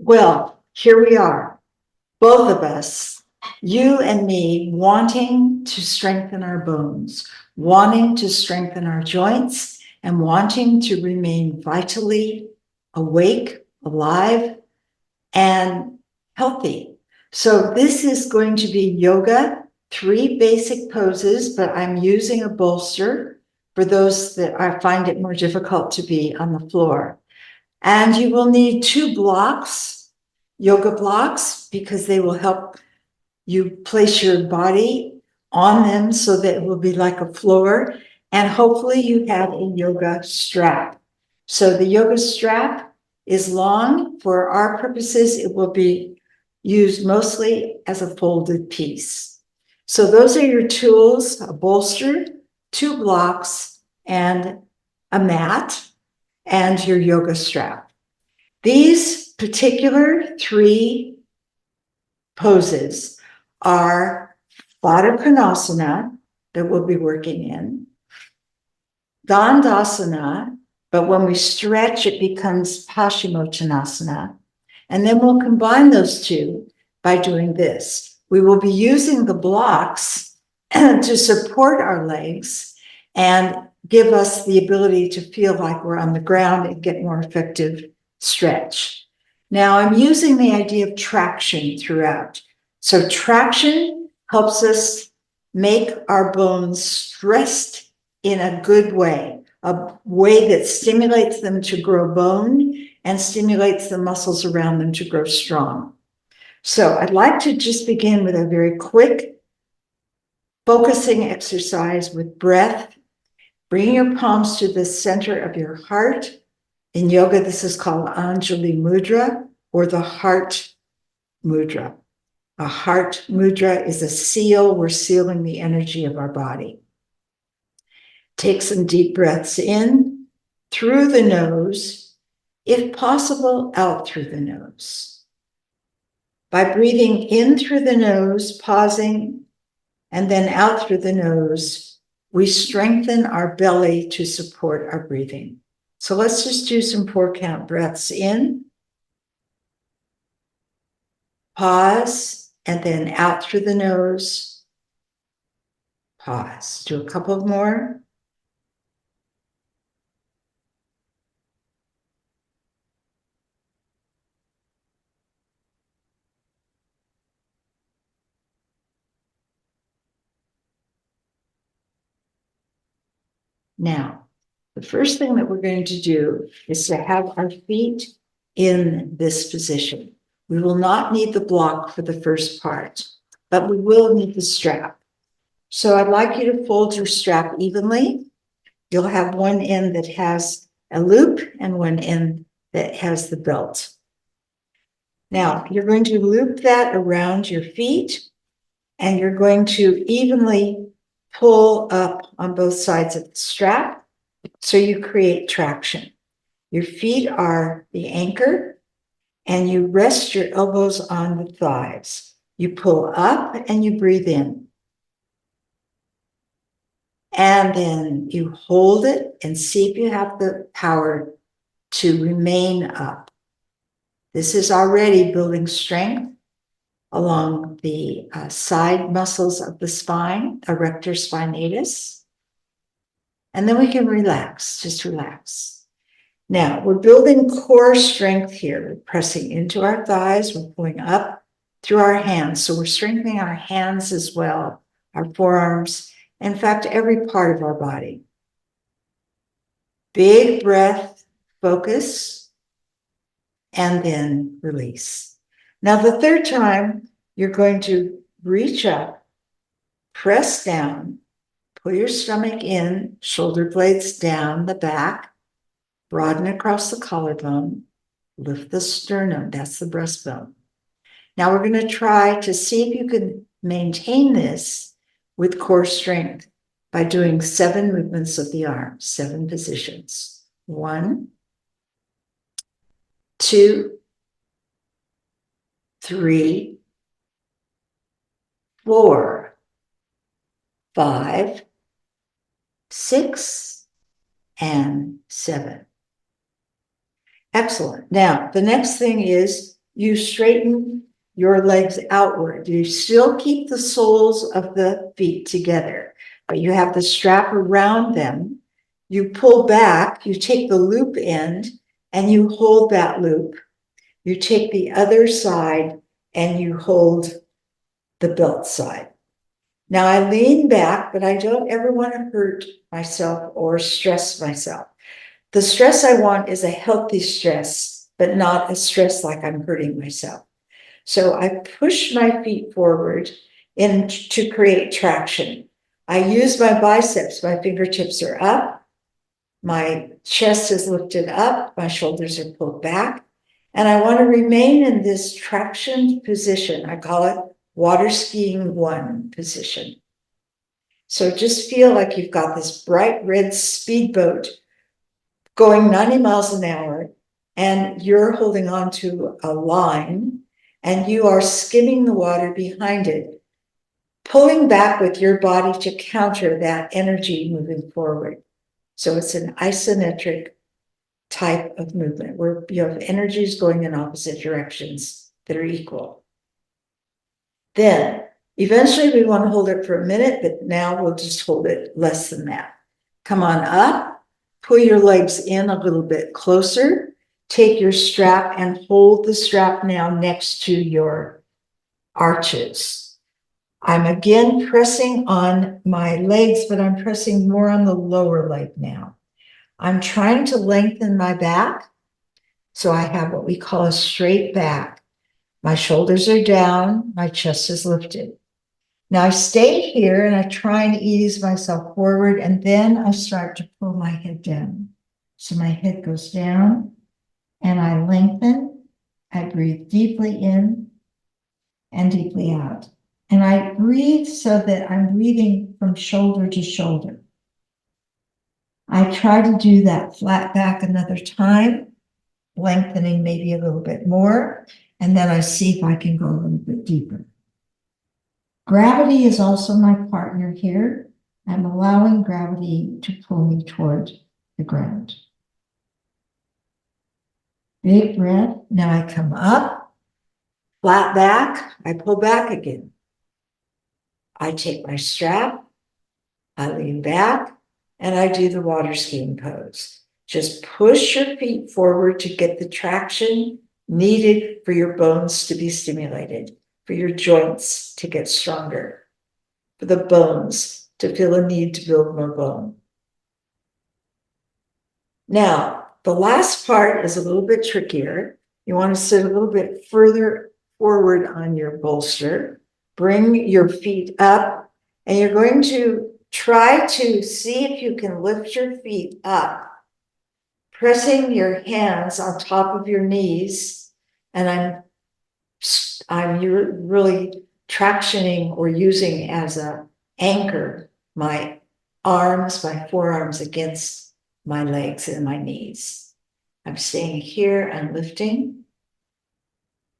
Well, here we are, both of us, you and me, wanting to strengthen our bones, wanting to strengthen our joints, and wanting to remain vitally awake, alive, and healthy. So this is going to be yoga, 3 basic poses, but I'm using a bolster for those that I find it more difficult to be on the floor. And you will need 2 blocks, yoga blocks, because they will help you place your body on them so that it will be like a floor. And hopefully you have a yoga strap. So the yoga strap is long. For our purposes, it will be used mostly as a folded piece. So those are your tools: a bolster, 2 blocks, and a mat, and your yoga strap. These particular 3 poses are Baddha Konasana, that we'll be working in, Dandasana, but when we stretch, it becomes Paschimottanasana. And then we'll combine those 2 by doing this. We will be using the blocks to support our legs and give us the ability to feel like we're on the ground and get more effective stretch. Now, I'm using the idea of traction throughout. So traction helps us make our bones stressed in a good way, a way that stimulates them to grow bone and stimulates the muscles around them to grow strong. So I'd like to just begin with a very quick focusing exercise with breath. Bring your palms to the center of your heart. In yoga, this is called Anjali Mudra, or the heart mudra. A heart mudra is a seal. We're sealing the energy of our body. Take some deep breaths in through the nose, if possible, out through the nose. By breathing in through the nose, pausing, and then out through the nose, we strengthen our belly to support our breathing. So let's just do some 4-count breaths in, pause, and then out through the nose, pause. Do a couple more. Now, the first thing that we're going to do is to have our feet in this position. We will not need the block for the first part, but we will need the strap. So I'd like you to fold your strap evenly. You'll have one end that has a loop and one end that has the belt. Now, you're going to loop that around your feet, and you're going to evenly pull up on both sides of the strap so you create traction. Your feet are the anchor, and you rest your elbows on the thighs. You pull up and you breathe in. And then you hold it and see if you have the power to remain up. This is already building strength along the side muscles of the spine, erector spinatus. And then we can relax, just relax. Now, we're building core strength here. We're pressing into our thighs. We're pulling up through our hands. So we're strengthening our hands as well, our forearms, in fact, every part of our body. Big breath, focus, and then release. Now, the third time, you're going to reach up, press down, pull your stomach in, shoulder blades down the back, broaden across the collarbone, lift the sternum, that's the breastbone. Now we're going to try to see if you can maintain this with core strength by doing 7 movements of the arm, 7 positions. 1, 2, 3, 4, 5, 6, and 7. Excellent. Now, the next thing is you straighten your legs outward. You still keep the soles of the feet together, but you have the strap around them. You pull back, you take the loop end and you hold that loop. You take the other side and you hold the belt side. Now I lean back, but I don't ever want to hurt myself or stress myself. The stress I want is a healthy stress, but not a stress like I'm hurting myself. So I push my feet forward to create traction. I use my biceps. My fingertips are up. My chest is lifted up. My shoulders are pulled back. And I want to remain in this traction position. I call it water skiing 1 position. So just feel like you've got this bright red speedboat going 90 miles an hour, and you're holding on to a line, and you are skimming the water behind it, pulling back with your body to counter that energy moving forward. So it's an isometric type of movement where you have energies going in opposite directions that are equal. Then eventually we want to hold it for a minute, but now we'll just hold it less than that. Come on up, pull your legs in a little bit closer, take your strap and hold the strap now next to your arches. I'm again pressing on my legs, but I'm pressing more on the lower leg now. I'm trying to lengthen my back, so I have what we call a straight back. My shoulders are down, my chest is lifted. Now I stay here and I try and ease myself forward, and then I start to pull my head down. So my head goes down and I lengthen. I breathe deeply in and deeply out. And I breathe so that I'm breathing from shoulder to shoulder. I try to do that flat back another time, lengthening maybe a little bit more, and then I see if I can go a little bit deeper. Gravity is also my partner here. I'm allowing gravity to pull me toward the ground. Big breath. Now I come up, flat back. I pull back again. I take my strap, I lean back, and I do the water skiing pose. Just push your feet forward to get the traction needed for your bones to be stimulated, for your joints to get stronger, for the bones to feel a need to build more bone. Now, the last part is a little bit trickier. You want to sit a little bit further forward on your bolster. Bring your feet up, and you're going to try to see if you can lift your feet up, pressing your hands on top of your knees. And I'm really tractioning or using as an anchor my arms, my forearms against my legs and my knees. I'm staying here and lifting,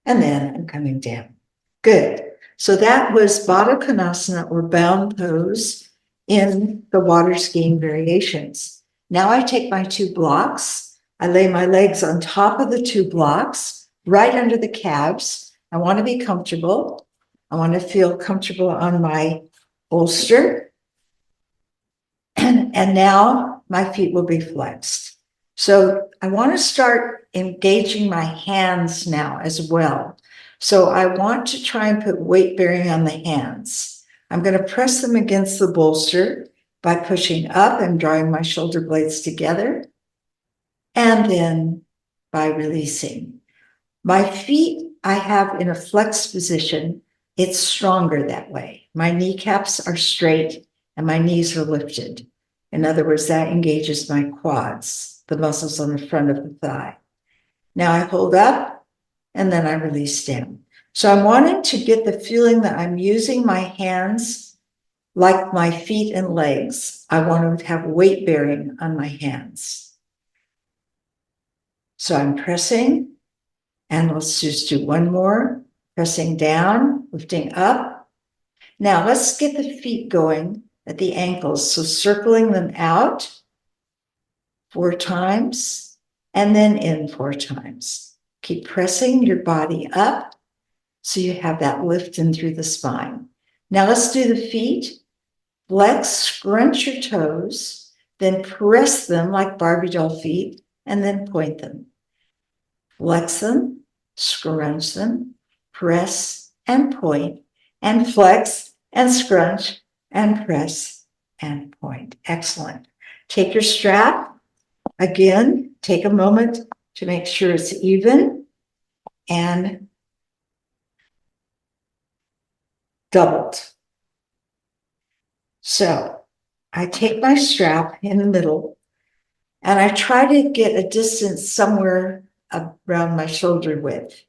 and then I'm coming down. Good. So that was Baddha Konasana, or bound pose, in the water skiing variations. Now I take my 2 blocks. I lay my legs on top of the 2 blocks, right under the calves. I want to be comfortable. I want to feel comfortable on my bolster. And now my feet will be flexed. So I want to start engaging my hands now as well. So I want to try and put weight bearing on the hands. I'm going to press them against the bolster by pushing up and drawing my shoulder blades together, and then by releasing. My feet I have in a flexed position. It's stronger that way. My kneecaps are straight and my knees are lifted. In other words, that engages my quads, the muscles on the front of the thigh. Now I hold up and then I release down. So I'm wanting to get the feeling that I'm using my hands like my feet and legs. I want to have weight bearing on my hands. So I'm pressing, and let's just do one more. Pressing down, lifting up. Now let's get the feet going at the ankles. So circling them out 4 times and then in 4 times. Keep pressing your body up so you have that lift in through the spine. Now let's do the feet. Flex, scrunch your toes, then press them like Barbie doll feet, and then point them. Flex them, scrunch them, press and point, and flex and scrunch and press and point. Excellent. Take your strap. Again, take a moment to make sure it's even and doubled. So I take my strap in the middle and I try to get a distance somewhere around my shoulder width.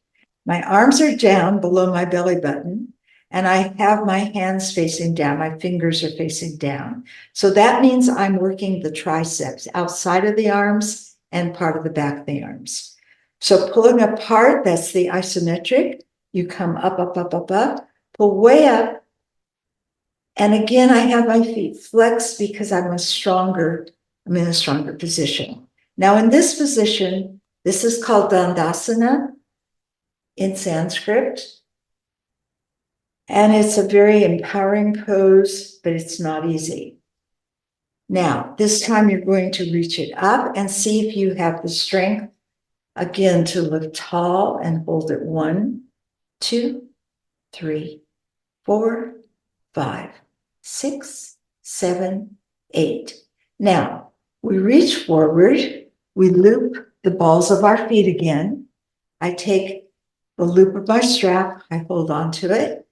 My arms are down below my belly button and I have my hands facing down. My fingers are facing down. So that means I'm working the triceps outside of the arms and part of the back of the arms. So pulling apart, that's the isometric. You come up, up, up, up, up, pull way up. And again, I have my feet flexed because I'm in a stronger position. Now in this position, this is called Dandasana in Sanskrit. And it's a very empowering pose, but it's not easy. Now, this time you're going to reach it up and see if you have the strength, again, to look tall and hold it 1, 2, 3, 4, 5, 6, 7, 8. Now, we reach forward, we loop the balls of our feet again. I take the loop of my strap, I hold on to it.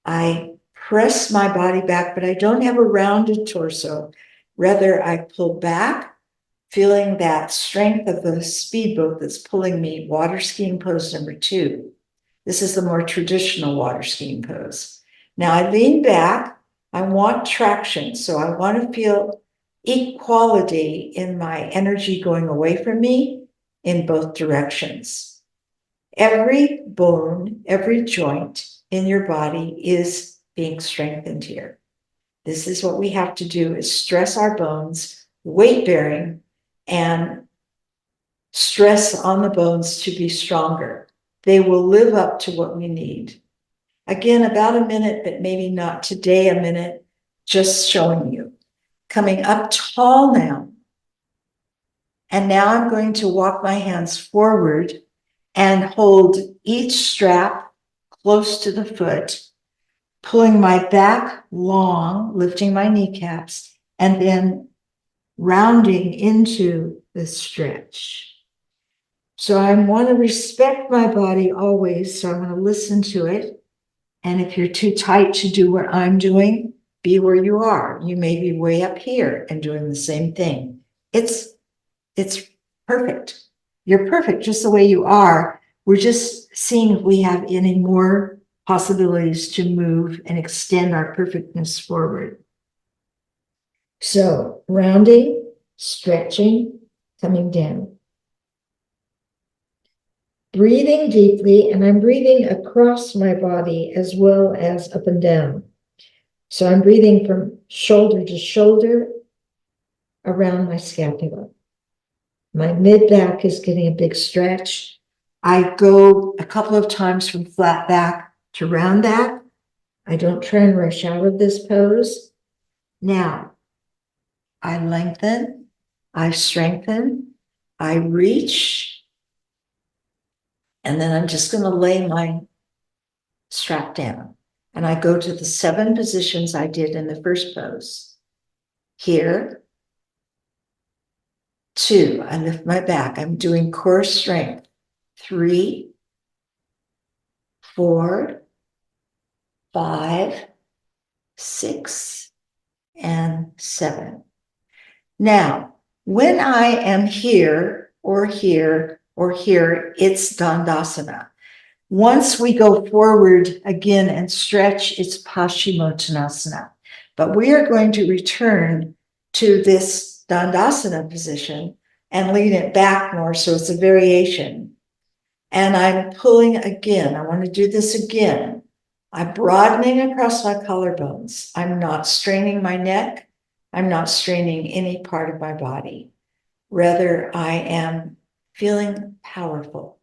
I press my body back, but I don't have a rounded torso. Rather, I pull back, feeling that strength of the speedboat that's pulling me, water skiing pose number 2. This is the more traditional water skiing pose. Now I lean back. I want traction, so I want to feel equality in my energy going away from me in both directions. Every bone, every joint in your body is being strengthened here. This is what we have to do, is stress our bones, weight bearing, and stress on the bones to be stronger. They will live up to what we need. Again, about a minute, but maybe not today, a minute, just showing you. Coming up tall now. And now I'm going to walk my hands forward and hold each strap close to the foot, pulling my back long, lifting my kneecaps, and then rounding into the stretch. So I want to respect my body always, so I'm going to listen to it. And if you're too tight to do what I'm doing, be where you are. You may be way up here and doing the same thing. It's perfect. You're perfect just the way you are. We're just seeing if we have any more possibilities to move and extend our perfectness forward. So rounding, stretching, coming down. Breathing deeply, and I'm breathing across my body as well as up and down. So I'm breathing from shoulder to shoulder around my scapula. My mid-back is getting a big stretch. I go a couple of times from flat back to round back. I don't try and rush out of this pose. Now, I lengthen, I strengthen, I reach, and then I'm just going to lay my strap down. And I go to the 7 positions I did in the first pose. Here, 2, I lift my back. I'm doing core strength. 3, 4, 5, 6, and 7. Now, when I am here or here or here, it's Dandasana. Once we go forward again and stretch, it's Paschimottanasana. But we are going to return to this Dandasana position and lean it back more, so it's a variation. And I'm pulling again. I want to do this again. I'm broadening across my collarbones. I'm not straining my neck. I'm not straining any part of my body. Rather, I am feeling powerful.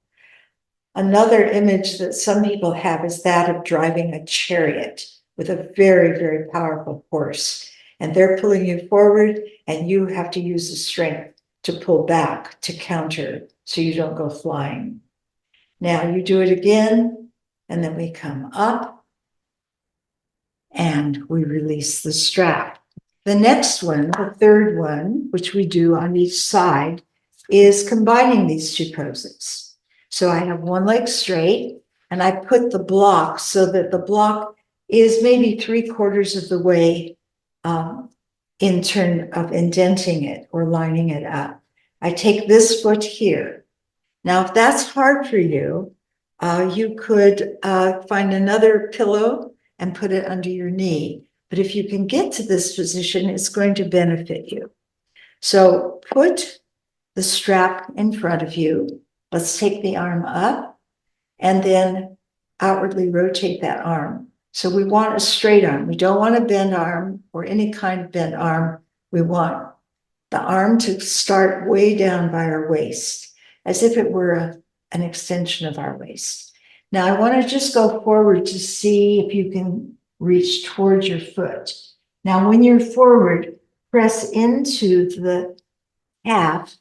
Another image that some people have is that of driving a chariot with a very, very powerful horse. And they're pulling you forward, and you have to use the strength to pull back, to counter, so you don't go flying. Now you do it again, and then we come up, and we release the strap. The next one, the third one, which we do on each side, is combining these two poses. So I have one leg straight, and I put the block so that the block is maybe 3/4 of the way in turn of indenting it or lining it up. I take this foot here. Now, if that's hard for you, you could find another pillow and put it under your knee. But if you can get to this position, it's going to benefit you. So put the strap in front of you. Let's take the arm up and then outwardly rotate that arm. So we want a straight arm. We don't want a bent arm or any kind of bent arm. We want the arm to start way down by our waist, as if it were an extension of our waist. Now I want to just go forward to see if you can reach towards your foot. Now when you're forward, press into the calf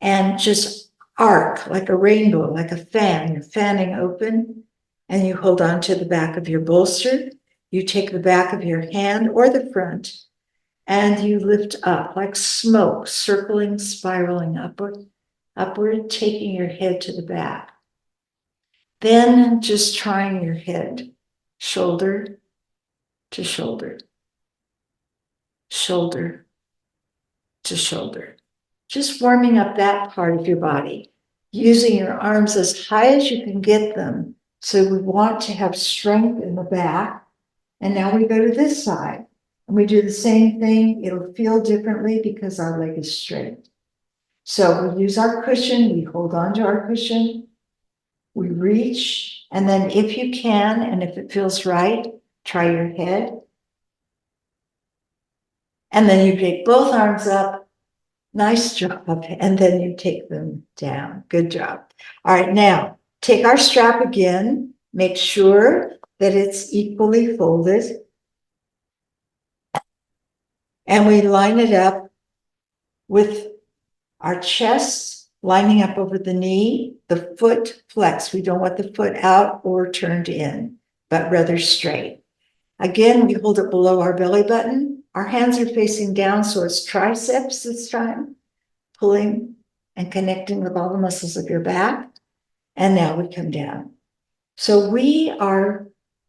and just arc like a rainbow, like a fan. You're fanning open, and you hold on to the back of your bolster. You take the back of your hand or the front, and you lift up like smoke, circling, spiraling upward, taking your head to the back. Then just trying your head, shoulder to shoulder, shoulder to shoulder. Just warming up that part of your body, using your arms as high as you can get them. So we want to have strength in the back. And now we go to this side and we do the same thing. It'll feel differently because our leg is straight. So we use our cushion, we hold on to our cushion, we reach, and then if you can, and if it feels right, try your head. And then you pick both arms up. Nice job. And then you take them down. Good job. All right, now take our strap again. Make sure that it's equally folded. And we line it up with our chest lining up over the knee, the foot flexed. We don't want the foot out or turned in, but rather straight. Again, we hold it below our belly button. Our hands are facing down, so it's triceps this time, pulling and connecting with all the muscles of your back. And now we come down. So we are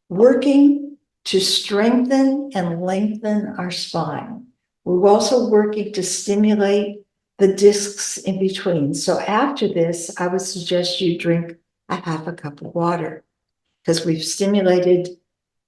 working to strengthen and lengthen our spine. We're also working to stimulate the discs in between. So after this, I would suggest you drink a half a cup of water because we've stimulated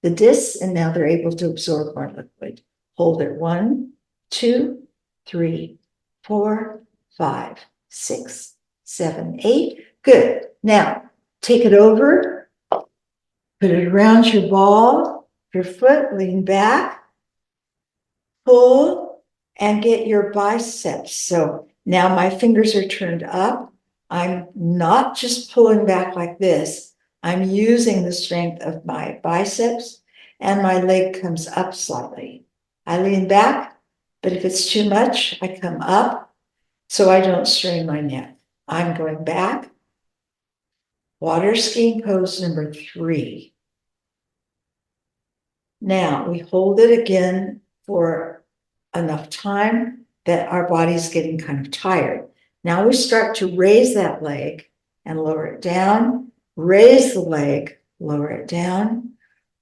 the discs and now they're able to absorb more liquid. Hold it 1, 2, 3, 4, 5, 6, 7, 8. Good. Now take it over, put it around your ball, your foot, lean back, pull, and get your biceps. So now my fingers are turned up. I'm not just pulling back like this. I'm using the strength of my biceps, and my leg comes up slightly. I lean back, but if it's too much, I come up so I don't strain my neck. I'm going back. Water skiing pose number 3. Now we hold it again for enough time that our body's getting kind of tired. Now we start to raise that leg and lower it down, raise the leg, lower it down,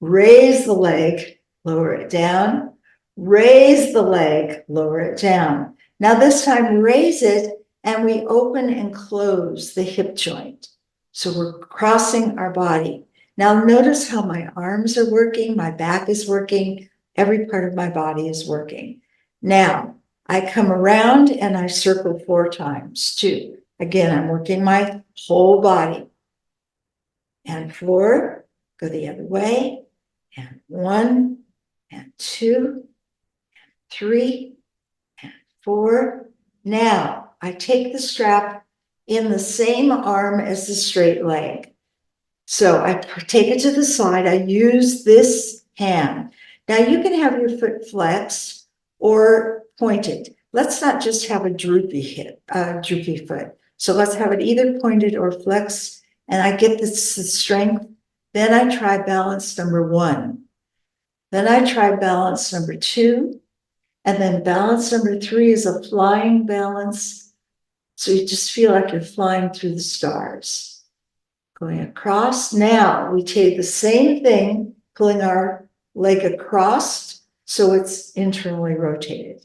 raise the leg, lower it down, raise the leg, lower it down. Now this time raise it and we open and close the hip joint. So we're crossing our body. Now notice how my arms are working, my back is working, every part of my body is working. Now I come around and I circle 4 times, 2. Again, I'm working my whole body. And 4, go the other way, and 1, and 2, and 3, and 4. Now I take the strap in the same arm as the straight leg. So I take it to the side. I use this hand. Now you can have your foot flexed or pointed. Let's not just have a droopy foot. So let's have it either pointed or flexed. And I get this strength. Then I try balance number 1. Then I try balance number 2. And then balance number 3 is a flying balance. So you just feel like you're flying through the stars. Going across. Now we take the same thing, pulling our leg across so it's internally rotated.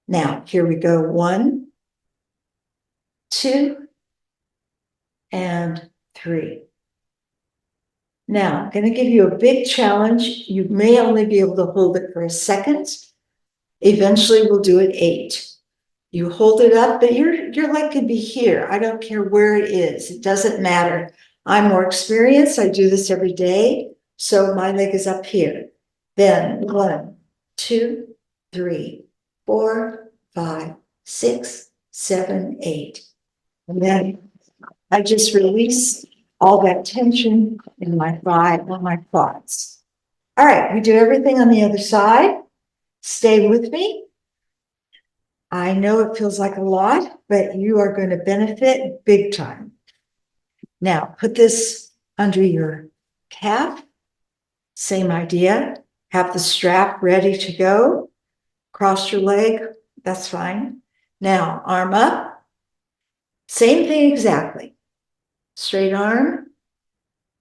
Now, here we go. 1, 2, and 3. Now, I'm going to give you a big challenge. You may only be able to hold it for a second. Eventually, we'll do it 8. You hold it up, but your leg could be here. I don't care where it is. It doesn't matter. I'm more experienced. I do this every day. So my leg is up here. Then 1, 2, 3, 4, 5, 6, 7, 8. And then I just release all that tension in my thigh or my quads. All right, we do everything on the other side. Stay with me. I know it feels like a lot, but you are going to benefit big time. Now, put this under your calf. Same idea. Have the strap ready to go. Cross your leg. That's fine. Now, arm up. Same thing exactly. Straight arm.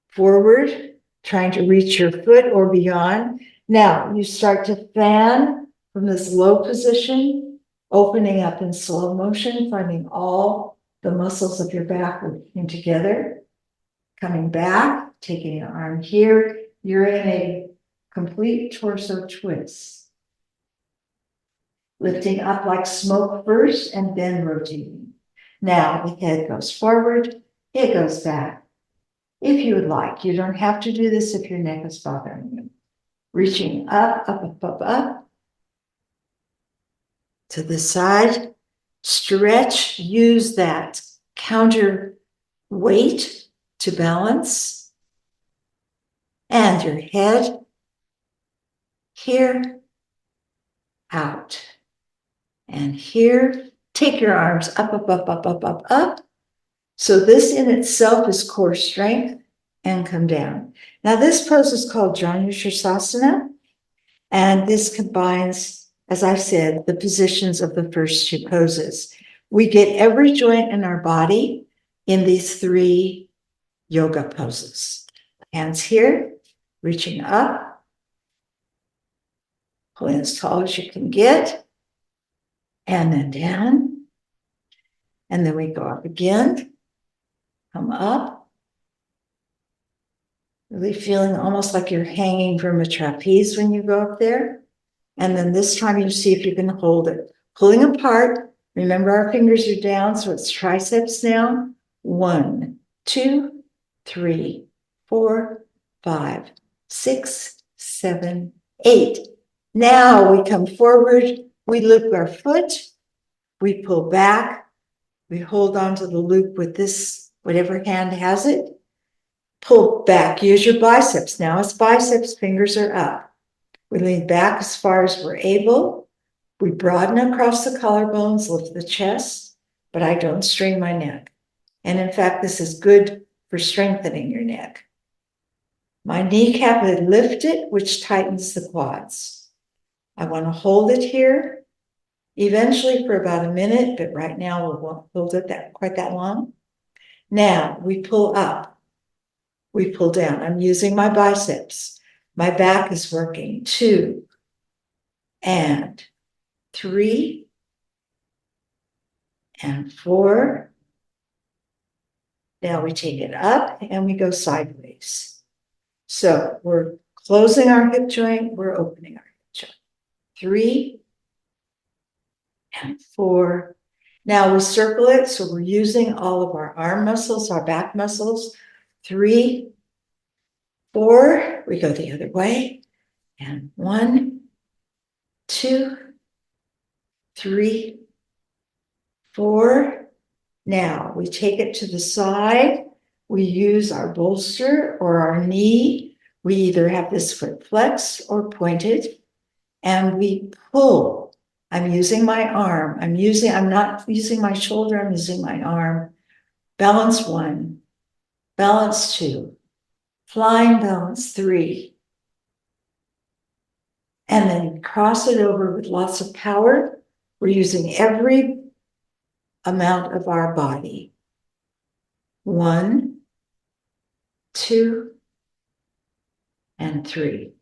Forward. Trying to reach your foot or beyond. Now, you start to fan from this low position. Opening up in slow motion, finding all the muscles of your back working together. Coming back, taking your arm here. You're in a complete torso twist. Lifting up like smoke first and then rotating. Now the head goes forward, it goes back. If you would like, you don't have to do this if your neck is bothering you. Reaching up, up, up, up, up. To the side. Stretch, use that counter weight to balance. And your head here, out. And here, take your arms up, up, up, up, up, up, up. So this in itself is core strength, and come down. Now this pose is called Janushirasana, and this combines, as I said, the positions of the first 2 poses. We get every joint in our body in these 3 yoga poses. Hands here, reaching up, pulling as tall as you can get, and then down. And then we go up again, come up, really feeling almost like you're hanging from a trapeze when you go up there. And then this time you see if you can hold it. Pulling apart. Remember our fingers are down, so it's triceps now. 1, 2, 3, 4, 5, 6, 7, 8. Now we come forward. We loop our foot. We pull back. We hold on to the loop with this, whatever hand has it. Pull back. Use your biceps. Now it's biceps. Fingers are up. We lean back as far as we're able. We broaden across the collarbones, lift the chest, but I don't strain my neck. And in fact, this is good for strengthening your neck. My kneecap is lifted, which tightens the quads. I want to hold it here, eventually for about a minute, but right now we won't hold it quite that long. Now we pull up, we pull down. I'm using my biceps. My back is working. 2 and 3 and 4. Now we take it up and we go sideways. So we're closing our hip joint, we're opening our hip joint. 3 and 4. Now we circle it, so we're using all of our arm muscles, our back muscles. 3, 4, we go the other way. And 1, 2, 3, 4. Now we take it to the side. we use our bolster or our knee. We either have this foot flexed or pointed, and we pull. I'm using my arm. I'm not using my shoulder, I'm using my arm. Balance 1, balance 2, flying balance 3, and then cross it over with lots of power. We're using every amount of our body. 1, 2, and 3.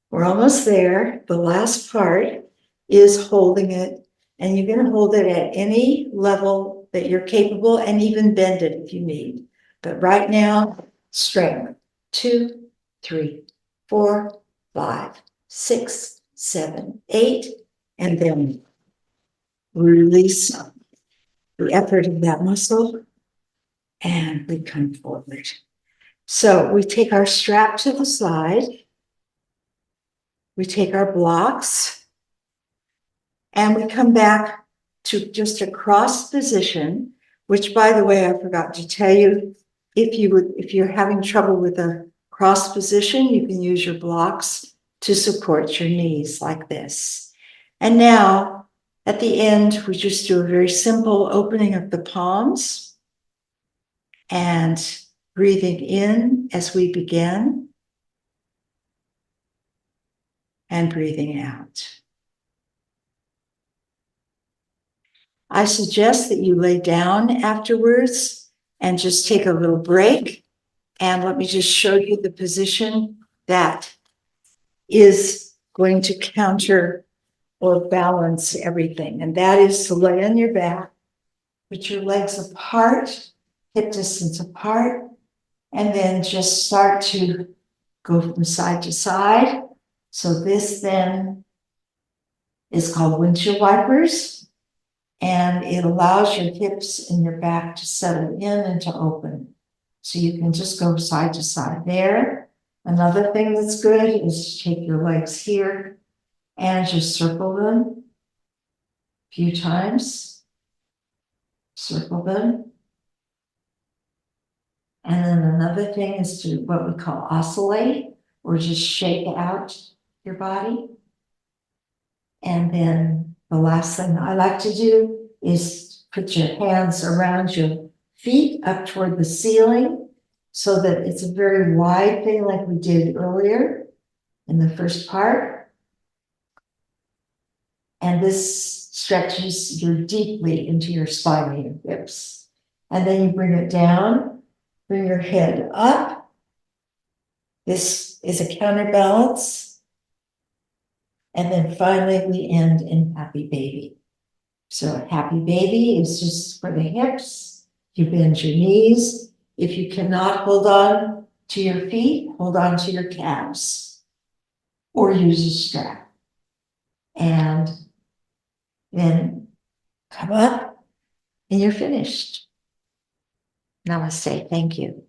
We're almost there. The last part is holding it, and you can hold it at any level that you're capable and even bend it if you need. But right now, strength. 2, 3, 4, 5, 6, 7, 8, and then release the effort of that muscle, and we come forward. So we take our strap to the side, we take our blocks, and we come back to just a cross position, which, by the way, I forgot to tell you, if you're having trouble with a cross position, you can use your blocks to support your knees like this. And now, at the end, we just do a very simple opening of the palms and breathing in as we begin and breathing out. I suggest that you lay down afterwards and just take a little break. And let me just show you the position that is going to counter or balance everything. And that is to lay on your back, put your legs apart, hip distance apart, and then just start to go from side to side. So this then is called windshield wipers, and it allows your hips and your back to settle in and to open. So you can just go side to side there. Another thing that's good is to take your legs here and just circle them a few times. Circle them. And then another thing is to what we call oscillate, or just shake out your body. And then the last thing I like to do is put your hands around your feet up toward the ceiling so that it's a very wide thing like we did earlier in the first part. And this stretches you deeply into your spine and your hips. And then you bring it down, bring your head up. This is a counterbalance. And then finally we end in happy baby. So a happy baby is just for the hips. You bend your knees. If you cannot hold on to your feet, hold on to your calves or use a strap. And then come up and you're finished. Namaste. Thank you.